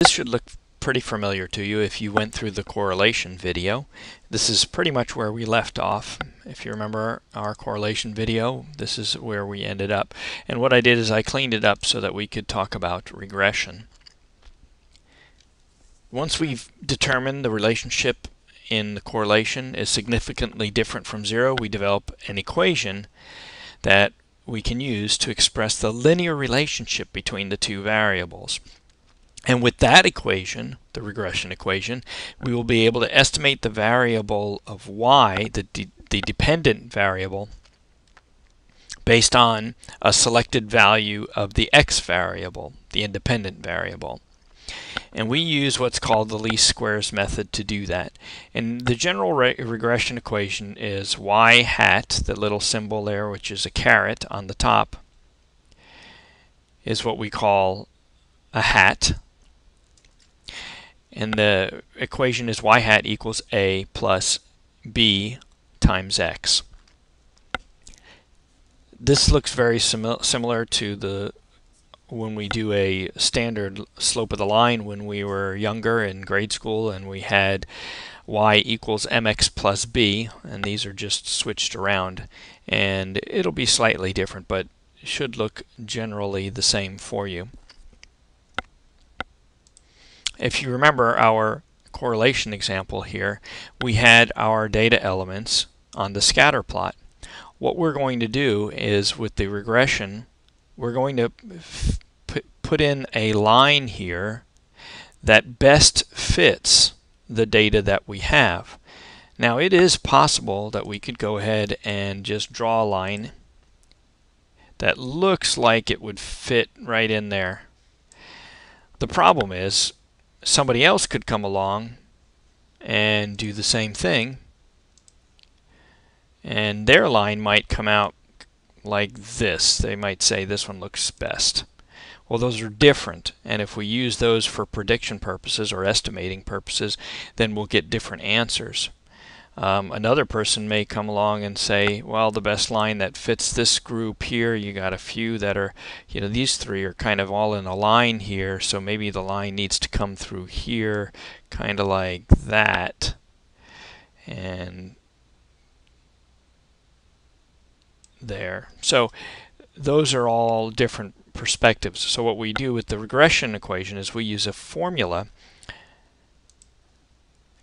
This should look pretty familiar to you if you went through the correlation video. This is pretty much where we left off. If you remember our correlation video, this is where we ended up. And what I did is I cleaned it up so that we could talk about regression. Once we've determined the relationship in the correlation is significantly different from zero, we develop an equation that we can use to express the linear relationship between the two variables. And with that equation, the regression equation, we will be able to estimate the variable of y, the dependent variable, based on a selected value of the x variable, the independent variable. And we use what's called the least squares method to do that. And the general regression equation is y hat, the little symbol there, which is a caret on the top, is what we call a hat. And the equation is y hat equals a plus b times x. This looks very similar to when we do a standard slope of the line when we were younger in grade school and we had y equals mx plus b, and these are just switched around, and it'll be slightly different, but it should look generally the same for you. If you remember our correlation example here, we had our data elements on the scatter plot. What we're going to do is, with the regression, we're going to put in a line here that best fits the data that we have. Now, it is possible that we could go ahead and just draw a line that looks like it would fit right in there. The problem is, somebody else could come along and do the same thing, and their line might come out like this. They might say this one looks best. Well, those are different, and if we use those for prediction purposes or estimating purposes, then we'll get different answers. Another person may come along and say, well, the best line that fits this group here, you got a few that are, these three are kind of all in a line here, so maybe the line needs to come through here, kind of like that. And there. So those are all different perspectives. So what we do with the regression equation is we use a formula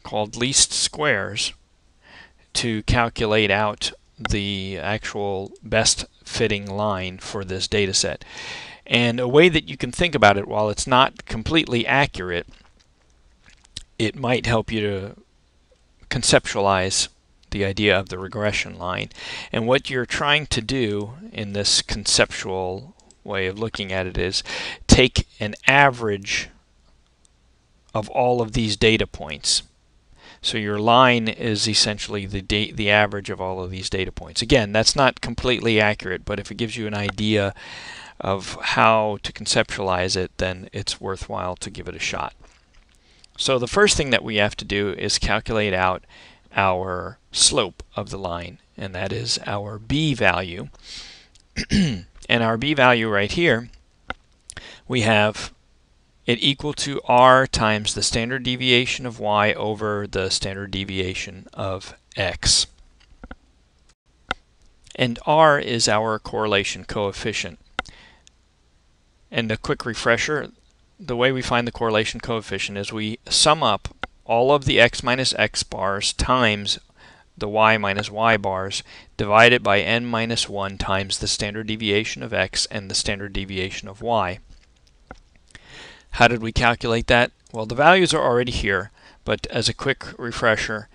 called least squares to calculate out the actual best fitting line for this data set. And a way that you can think about it, while it's not completely accurate, it might help you to conceptualize the idea of the regression line. And what you're trying to do in this conceptual way of looking at it is take an average of all of these data points. So your line is essentially the average of all of these data points. Again, that's not completely accurate, but if it gives you an idea of how to conceptualize it, then it's worthwhile to give it a shot. So the first thing that we have to do is calculate out our slope of the line, and that is our b value. And our b value right here, we have it equal to r times the standard deviation of y over the standard deviation of x. And r is our correlation coefficient. And a quick refresher, the way we find the correlation coefficient is we sum up all of the x minus x bars times the y minus y bars divided by n minus 1 times the standard deviation of x and the standard deviation of y. How did we calculate that? Well, the values are already here, but as a quick refresher,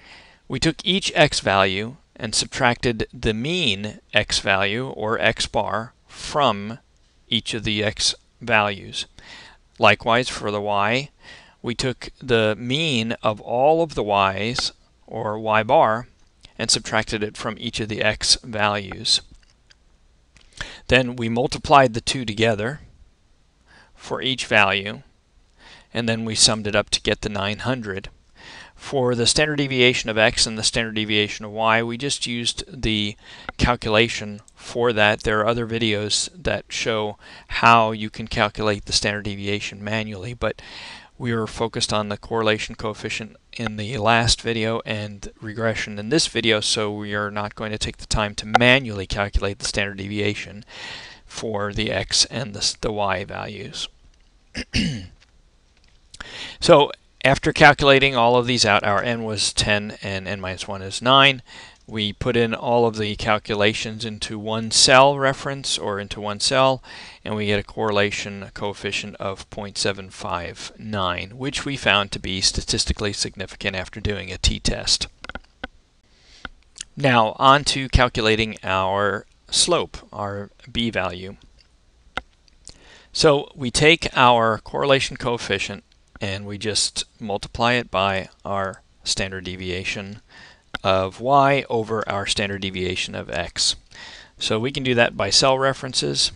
we took each x value and subtracted the mean x value, or x bar, from each of the x values. Likewise, for the y, we took the mean of all of the y's, or y bar, and subtracted it from each of the x values. Then we multiplied the two together for each value, and then we summed it up to get the 900. For the standard deviation of x and the standard deviation of y, we just used the calculation for that. There are other videos that show how you can calculate the standard deviation manually, but We were focused on the correlation coefficient in the last video and regression in this video, so we are not going to take the time to manually calculate the standard deviation for the x and the y values. So after calculating all of these out, our n was 10 and n minus 1 is 9. We put in all of the calculations into one cell reference or into one cell, and we get a correlation coefficient of 0.759, which we found to be statistically significant after doing a t-test. Now on to calculating our slope, our b value. So we take our correlation coefficient and we just multiply it by our standard deviation of y over our standard deviation of x. So we can do that by cell references.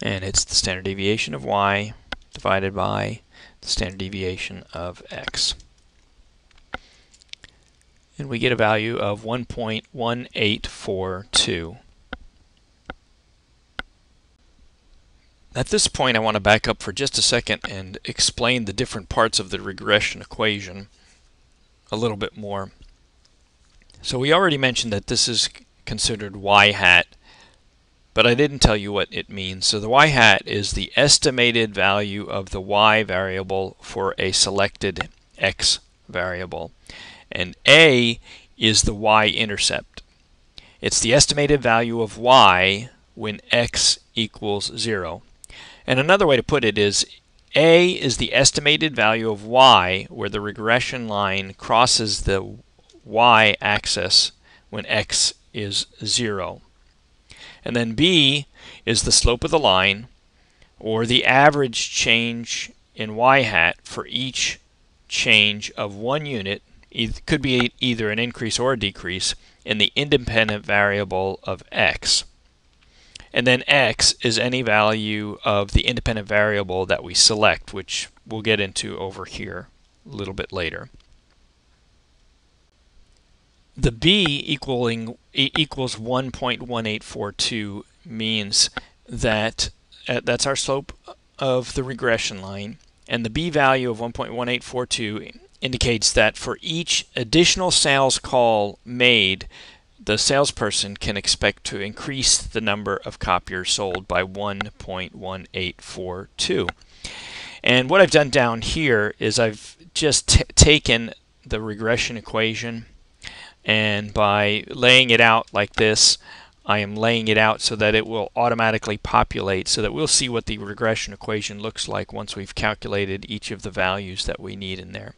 And it's the standard deviation of y divided by the standard deviation of x. And we get a value of 1.1842. At this point, I want to back up for just a second and explain the different parts of the regression equation a little bit more. So we already mentioned that this is considered y hat, but I didn't tell you what it means. So the y hat is the estimated value of the y variable for a selected x variable. And A is the y-intercept. It's the estimated value of y when x equals 0. And another way to put it is A is the estimated value of y where the regression line crosses the y-axis when x is 0. And then B is the slope of the line, or the average change in y hat for each change of 1 unit. It could be either an increase or a decrease in the independent variable of x. And then x is any value of the independent variable that we select, which we'll get into over here a little bit later. The b equals 1.1842 means that that's our slope of the regression line, and the b value of 1.1842 indicates that for each additional sales call made, the salesperson can expect to increase the number of copiers sold by 1.1842. And what I've done down here is I've just taken the regression equation, and by laying it out like this, I am laying it out so that it will automatically populate, so that we'll see what the regression equation looks like once we've calculated each of the values that we need in there.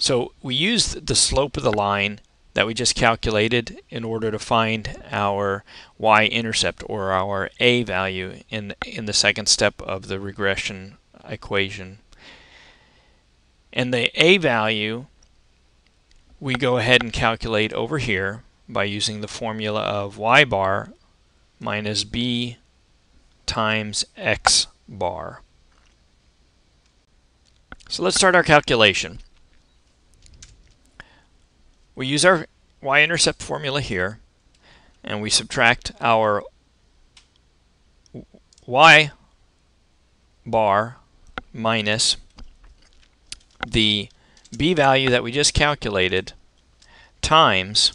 So we used the slope of the line that we just calculated in order to find our y-intercept, or our a value in the second step of the regression equation. And the a value we go ahead and calculate over here by using the formula of y bar minus b times x bar. So let's start our calculation. We use our y-intercept formula here, and we subtract our y bar minus the b value that we just calculated times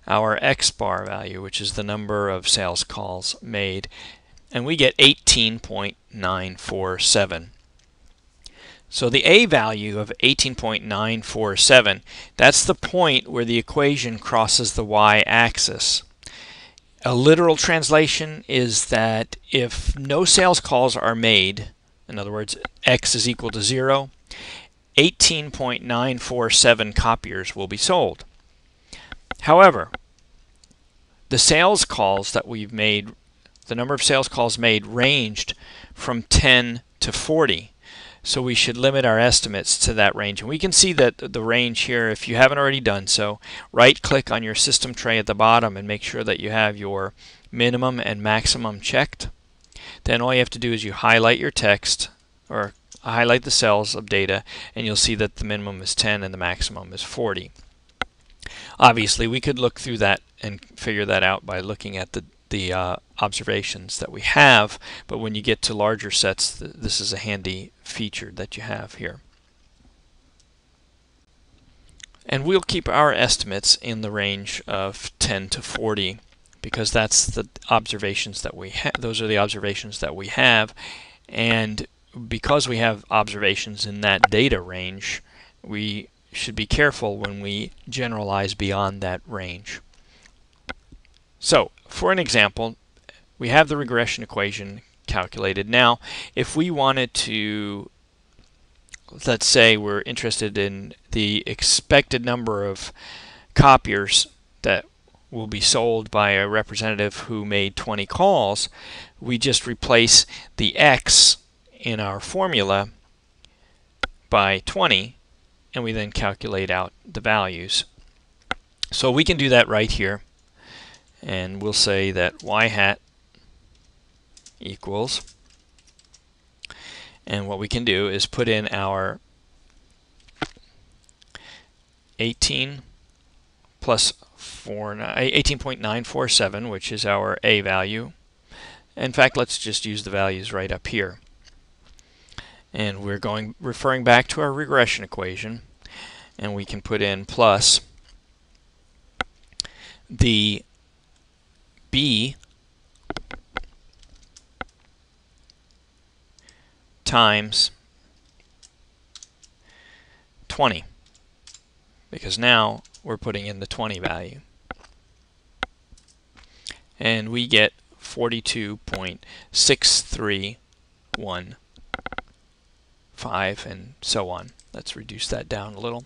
our x bar value, which is the number of sales calls made, and we get 18.947. So the a value of 18.947, that's the point where the equation crosses the y-axis. A literal translation is that if no sales calls are made, in other words, x is equal to 0, 18.947 copiers will be sold. However, the sales calls that we've made, the number of sales calls made ranged from 10 to 40. So we should limit our estimates to that range. And we can see that the range here, if you haven't already done so, right-click on your system tray at the bottom and make sure that you have your minimum and maximum checked. Then all you have to do is you highlight your text or highlight the cells of data, and you'll see that the minimum is 10 and the maximum is 40. Obviously, we could look through that and figure that out by looking at the observations that we have, but when you get to larger sets, this is a handy feature that you have here. And we'll keep our estimates in the range of 10 to 40 because that's the observations that we have. Those are the observations that we have, and because we have observations in that data range, we should be careful when we generalize beyond that range. So, for an example, we have the regression equation calculated. Now, if we wanted to, let's say we're interested in the expected number of copiers that will be sold by a representative who made 20 calls, we just replace the X in our formula by 20, and we then calculate out the values. So we can do that right here, and we'll say that Y hat equals, and what we can do is put in our 18 plus 18.947, which is our A value. In fact, let's just use the values right up here. And we're referring back to our regression equation, and we can put in plus the B times 20, because now we're putting in the 20 value. And we get 42.6315, and so on. Let's reduce that down a little.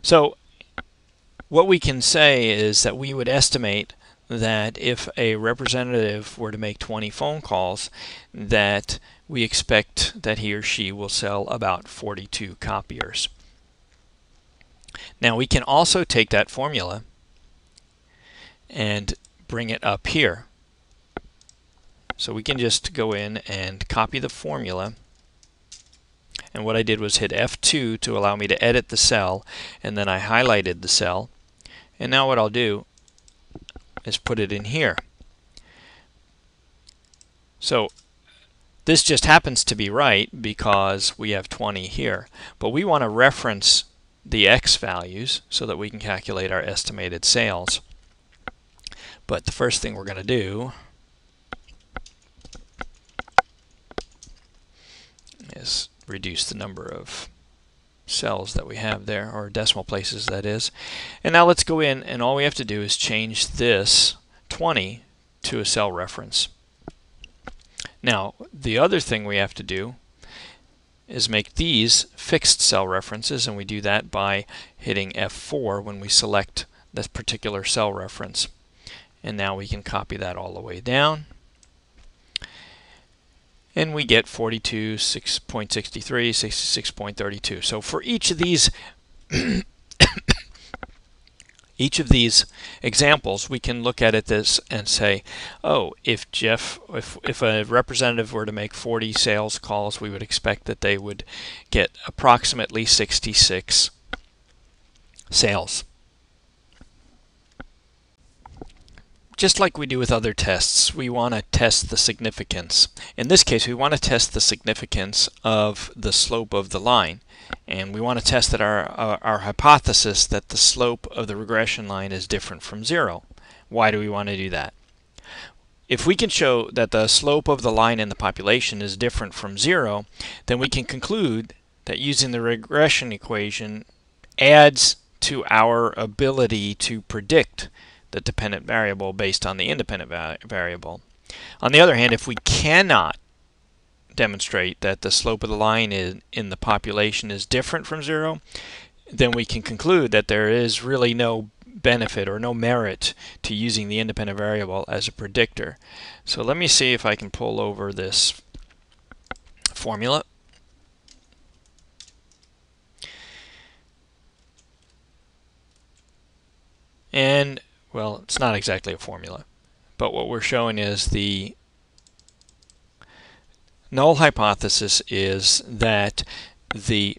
So what we can say is that we would estimate that if a representative were to make 20 phone calls, that we expect that he or she will sell about 42 copiers. Now we can also take that formula and bring it up here. So we can just go in and copy the formula, and what I did was hit F2 to allow me to edit the cell, and then I highlighted the cell, and now what I'll do is put it in here. So this just happens to be right because we have 20 here, but we want to reference the X values so that we can calculate our estimated sales. But the first thing we're going to do is reduce the number of cells that we have there, or decimal places that is. And now let's go in, and all we have to do is change this 20 to a cell reference. Now the other thing we have to do is make these fixed cell references, and we do that by hitting F4 when we select this particular cell reference. And now we can copy that all the way down, and we get 42.63, 66.32. So for each of these examples, we can look at it this and say, oh, if a representative were to make 40 sales calls, we would expect that they would get approximately 66 sales. Just like we do with other tests, we want to test the significance. In this case, we want to test the significance of the slope of the line. And we want to test that our hypothesis that the slope of the regression line is different from 0. Why do we want to do that? If we can show that the slope of the line in the population is different from 0, then we can conclude that using the regression equation adds to our ability to predict the dependent variable based on the independent variable. On the other hand, if we cannot demonstrate that the slope of the line in the population is different from 0, then we can conclude that there is really no benefit or no merit to using the independent variable as a predictor. So let me see if I can pull over this formula. And well, it's not exactly a formula, but what we're showing is the null hypothesis is that the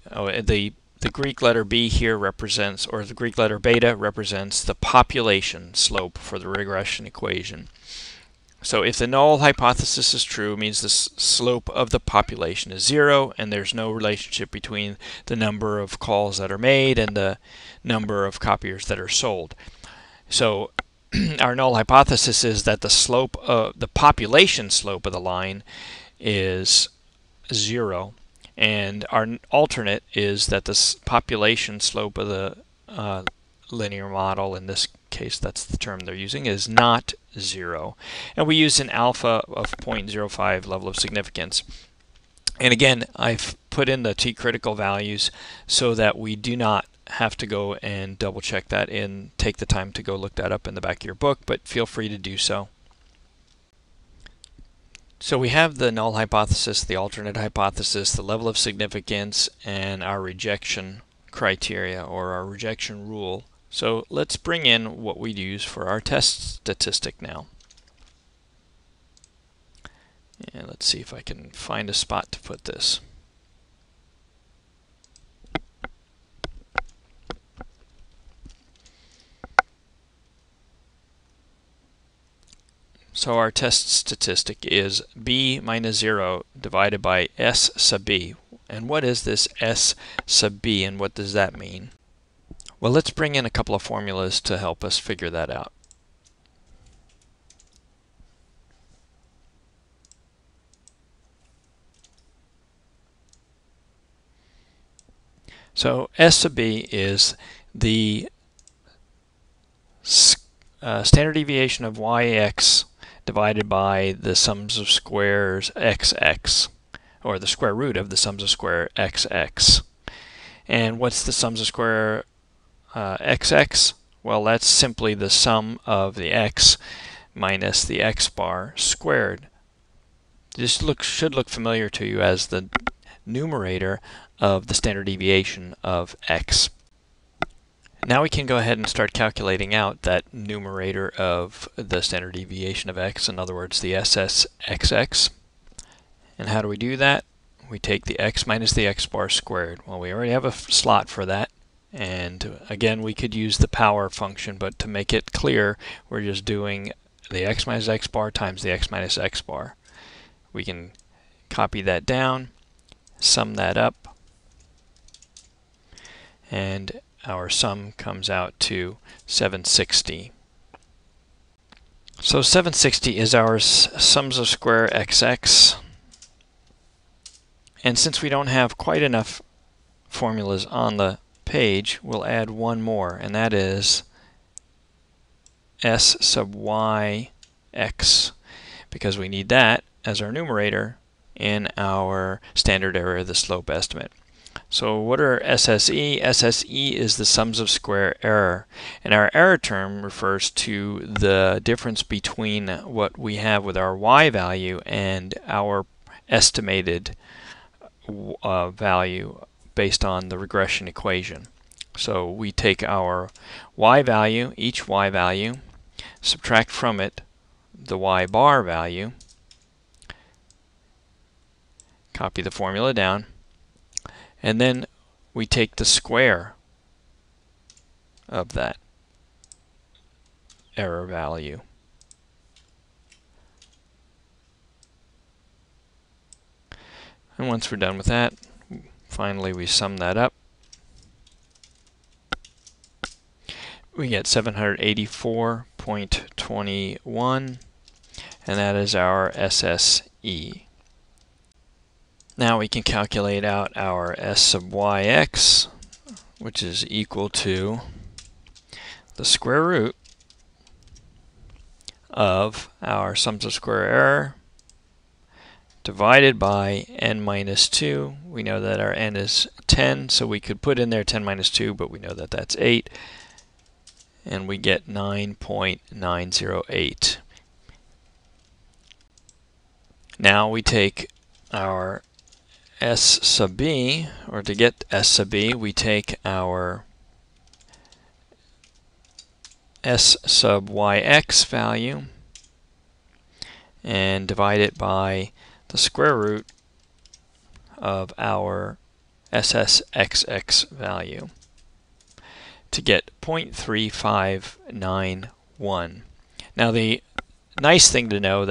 Greek letter b here represents, or the Greek letter beta represents the population slope for the regression equation. So if the null hypothesis is true, it means the slope of the population is 0, and there's no relationship between the number of calls that are made and the number of copiers that are sold. So our null hypothesis is that the slope of the population slope of the line is 0, and our alternate is that the population slope of the linear model, in this case that's the term they're using, is not 0. And we use an alpha of 0.05 level of significance. And again, I've put in the t-critical values so that we do not have to go and double check that and take the time to go look that up in the back of your book, but feel free to do so. So we have the null hypothesis, the alternate hypothesis, the level of significance, and our rejection criteria, or our rejection rule. So let's bring in what we use for our test statistic now. And let's see if I can find a spot to put this. So our test statistic is b minus 0 divided by s sub b. And what is this s sub b, and what does that mean? Well, let's bring in a couple of formulas to help us figure that out. So s sub b is the standard deviation of yx divided by the sums of squares xx, or the square root of the sums of square xx. And what's the sums of square xx? Well, that's simply the sum of the x minus the x bar squared. This should look familiar to you as the numerator of the standard deviation of x. Now we can go ahead and start calculating out that numerator of the standard deviation of x, in other words the SSXX. And how do we do that? We take the x minus the x bar squared. Well, we already have a slot for that, and again we could use the power function, but to make it clear we're just doing the x minus x bar times the x minus x bar. We can copy that down, sum that up, and our sum comes out to 760. So 760 is our sums of square xx. And since we don't have quite enough formulas on the page, we'll add one more, and that is s sub yx, because we need that as our numerator in our standard error of the slope estimate. So what are SSE? SSE is the sums of square error, and our error term refers to the difference between what we have with our y value and our estimated value based on the regression equation. So we take our y value, each y value, subtract from it the y bar value, copy the formula down, and then we take the square of that error value. And once we're done with that, finally we sum that up. We get 784.21, and that is our SSE. Now we can calculate out our s sub yx, which is equal to the square root of our sums of square error divided by n minus 2. We know that our n is 10, so we could put in there 10 minus 2, but we know that that's 8. And we get 9.908. Now we take our s sub b, or to get s sub b, we take our s sub yx value and divide it by the square root of our SSXX value to get 0.3591. Now the nice thing to know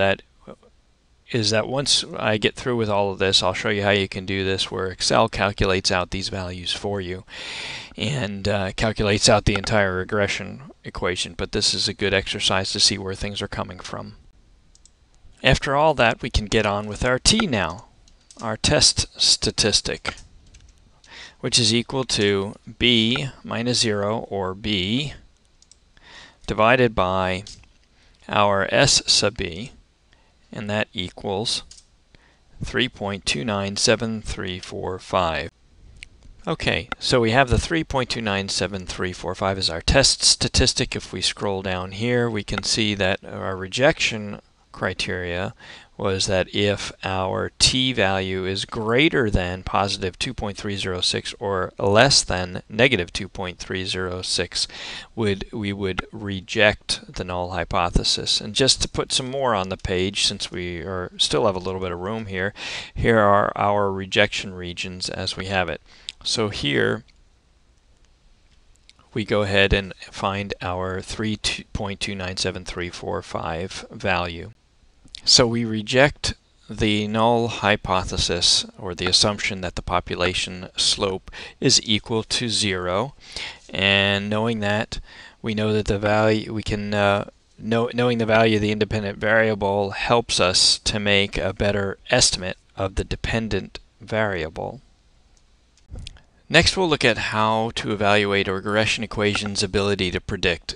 is that once I get through with all of this, I'll show you how you can do this where Excel calculates out these values for you and calculates out the entire regression equation. But this is a good exercise to see where things are coming from. After all that, we can get on with our T now, our test statistic, which is equal to B minus 0, or B, divided by our S sub B, and that equals 3.297345. Okay, so we have the 3.297345 as our test statistic. If we scroll down here, we can see that our rejection criteria was that if our t value is greater than positive 2.306 or less than negative 2.306, we would reject the null hypothesis. And just to put some more on the page, since we still have a little bit of room here, here are our rejection regions as we have it. So here we go ahead and find our 3.297345 value. So we reject the null hypothesis, or the assumption that the population slope is equal to 0. And knowing that, we know that the value, we can knowing the value of the independent variable helps us to make a better estimate of the dependent variable. Next, we'll look at how to evaluate a regression equation's ability to predict.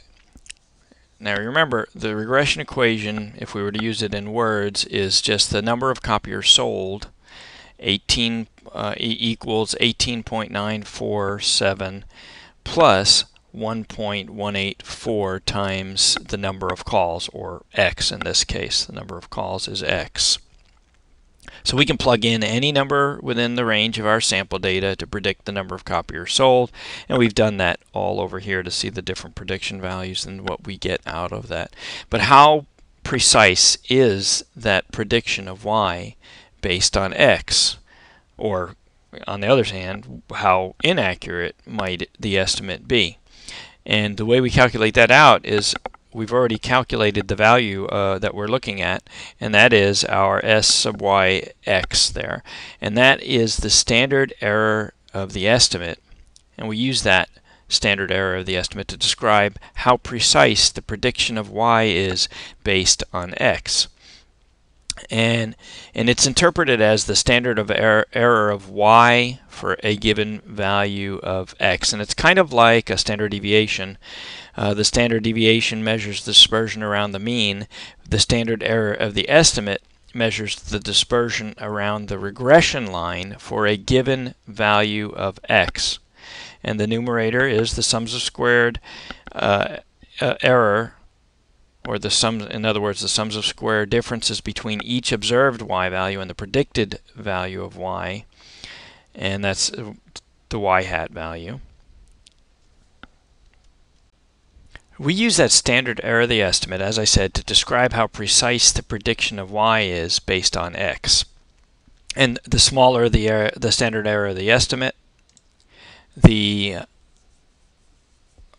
Now remember, the regression equation, if we were to use it in words, is just the number of copiers sold equals 18.947 plus 1.184 times the number of calls, or x in this case. The number of calls is x. So we can plug in any number within the range of our sample data to predict the number of copiers sold, and we've done that all over here to see the different prediction values and what we get out of that. But how precise is that prediction of y based on x? Or on the other hand, how inaccurate might the estimate be? And the way we calculate that out is we've already calculated the value that we're looking at, and that is our S sub y x there. And that is the standard error of the estimate. And we use that standard error of the estimate to describe how precise the prediction of y is based on x. And it's interpreted as the standard of error of y for a given value of x. And it's kind of like a standard deviation. The standard deviation measures the dispersion around the mean. The standard error of the estimate measures the dispersion around the regression line for a given value of x. And the numerator is the sums of squared error, or the sums, in other words, the sums of square differences between each observed y value and the predicted value of y, and that's the y hat value. We use that standard error of the estimate, as I said, to describe how precise the prediction of y is based on x. And the smaller the standard error of the estimate, the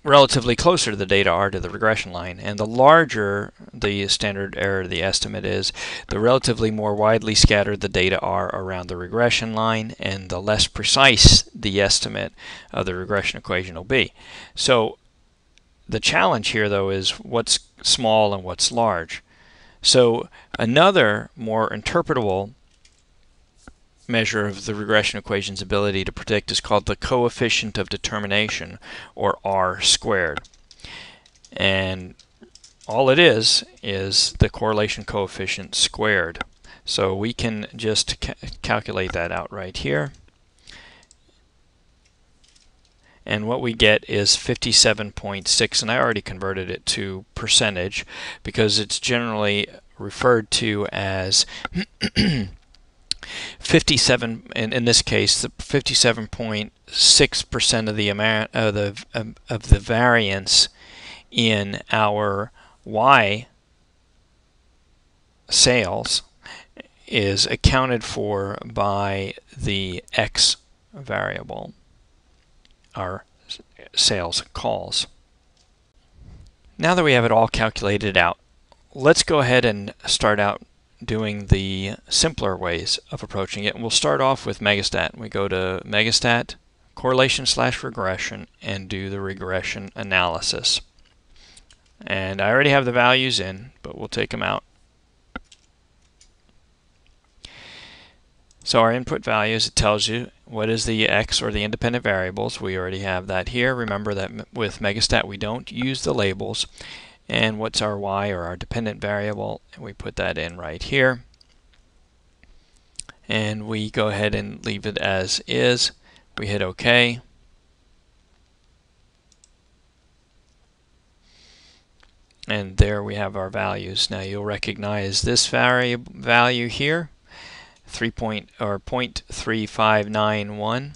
relatively closer the data are to the regression line, and the larger the standard error of the estimate is, the relatively more widely scattered the data are around the regression line, and the less precise the estimate of the regression equation will be. So the challenge here, though, is what's small and what's large. So another more interpretable measure of the regression equation's ability to predict is called the coefficient of determination, or r squared. And all it is the correlation coefficient squared. So we can just calculate that out right here. And what we get is 57.6, and I already converted it to percentage because it's generally referred to as 57, and in this case, the 57.6% of the amount of the variance in our Y sales is accounted for by the X variable, our sales calls. Now that we have it all calculated out, let's go ahead and start out doing the simpler ways of approaching it. And we'll start off with Megastat. We go to Megastat, correlation/regression, and do the regression analysis. And I already have the values in, but we'll take them out. So our input values, it tells you what is the X or the independent variables. We already have that here. Remember that with Megastat we don't use the labels. And what's our Y or our dependent variable? And we put that in right here. And we go ahead and leave it as is. We hit OK. And there we have our values. Now you'll recognize this value here, 0.3591,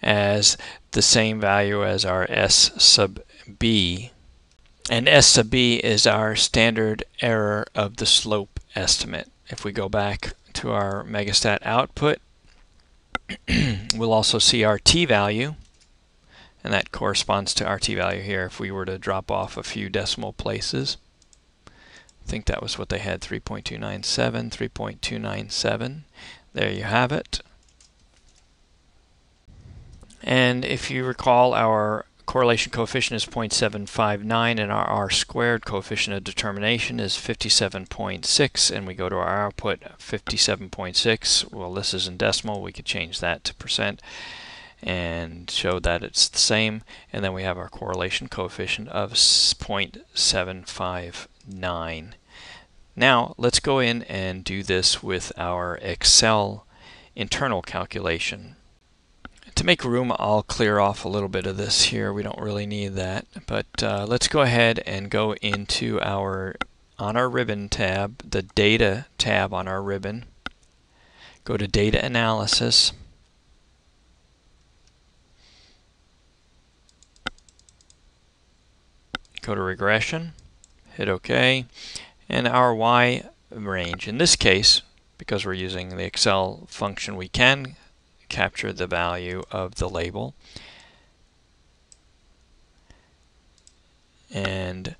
as the same value as our S sub B. And S sub B is our standard error of the slope estimate. If we go back to our Megastat output, we'll also see our T value, and that corresponds to our T value here if we were to drop off a few decimal places. I think that was what they had, 3.297, 3.297. There you have it. And if you recall, our correlation coefficient is 0.759 and our R-squared coefficient of determination is 57.6, and we go to our output 57.6. Well, this is in decimal. We could change that to percent and show that it's the same, and then we have our correlation coefficient of 0.759. Now let's go in and do this with our Excel internal calculation. To make room, I'll clear off a little bit of this here. We don't really need that, but let's go ahead and go into on our ribbon tab, the data tab on our ribbon. Go to data analysis. Go to regression, hit OK, and our Y range. In this case, because we're using the Excel function, we can capture the value of the label, and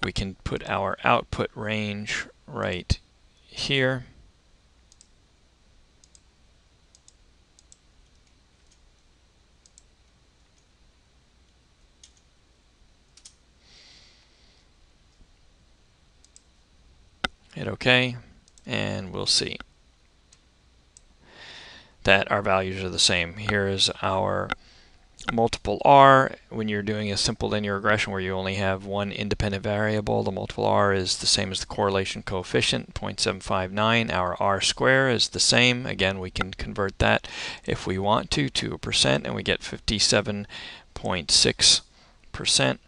we can put our output range right here. Hit OK, and we'll see that our values are the same. Here is our multiple R. When you're doing a simple linear regression where you only have one independent variable, the multiple R is the same as the correlation coefficient, 0.759. Our R square is the same. Again, we can convert that if we want to a percent, and we get 57.6%.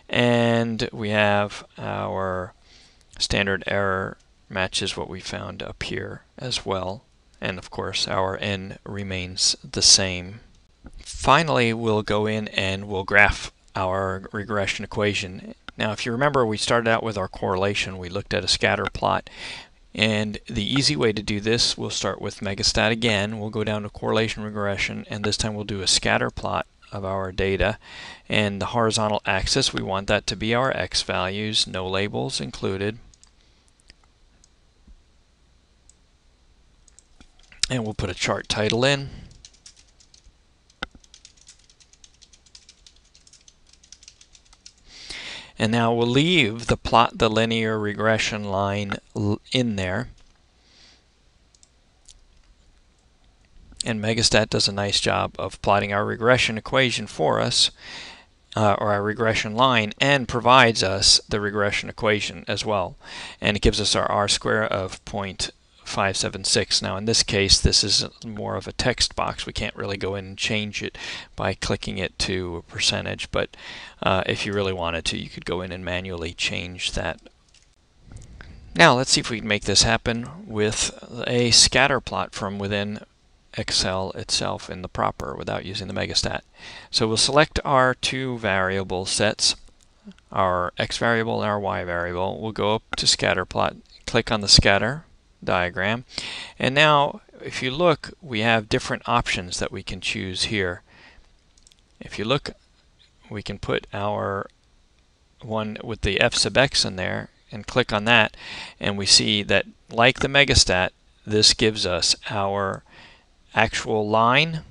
And we have our standard error matches what we found up here as well. And of course our N remains the same. Finally, we'll go in and we'll graph our regression equation. Now if you remember, we started out with our correlation. We looked at a scatter plot, and the easy way to do this, we'll start with Megastat again. We'll go down to correlation regression, and this time we'll do a scatter plot of our data. And the horizontal axis, we want that to be our X values, no labels included. And we'll put a chart title in. And now we'll leave the plot the linear regression line in there. And Megastat does a nice job of plotting our regression equation for us, or our regression line, and provides us the regression equation as well. And it gives us our R square of 0.576. Now in this case, this is more of a text box. We can't really go in and change it by clicking it to a percentage, but if you really wanted to, you could go in and manually change that. Now let's see if we can make this happen with a scatter plot from within Excel itself in the proper without using the Megastat. So we'll select our two variable sets, our X variable and our Y variable. We'll go up to scatter plot, click on the scatter diagram, and now if you look, we have different options that we can choose here. If you look, we can put our one with the f sub x in there and click on that, and we see that, like the Megastat, this gives us our actual line,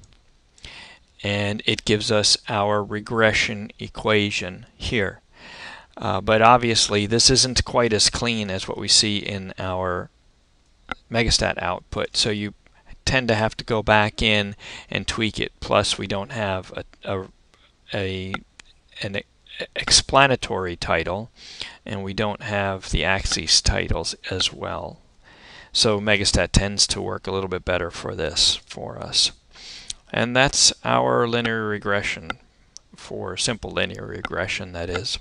and it gives us our regression equation here. But obviously this isn't quite as clean as what we see in our Megastat output, so you tend to have to go back in and tweak it. Plus we don't have an explanatory title, and we don't have the axes titles as well. So Megastat tends to work a little bit better for this for us. And that's our linear regression, for simple linear regression, that is.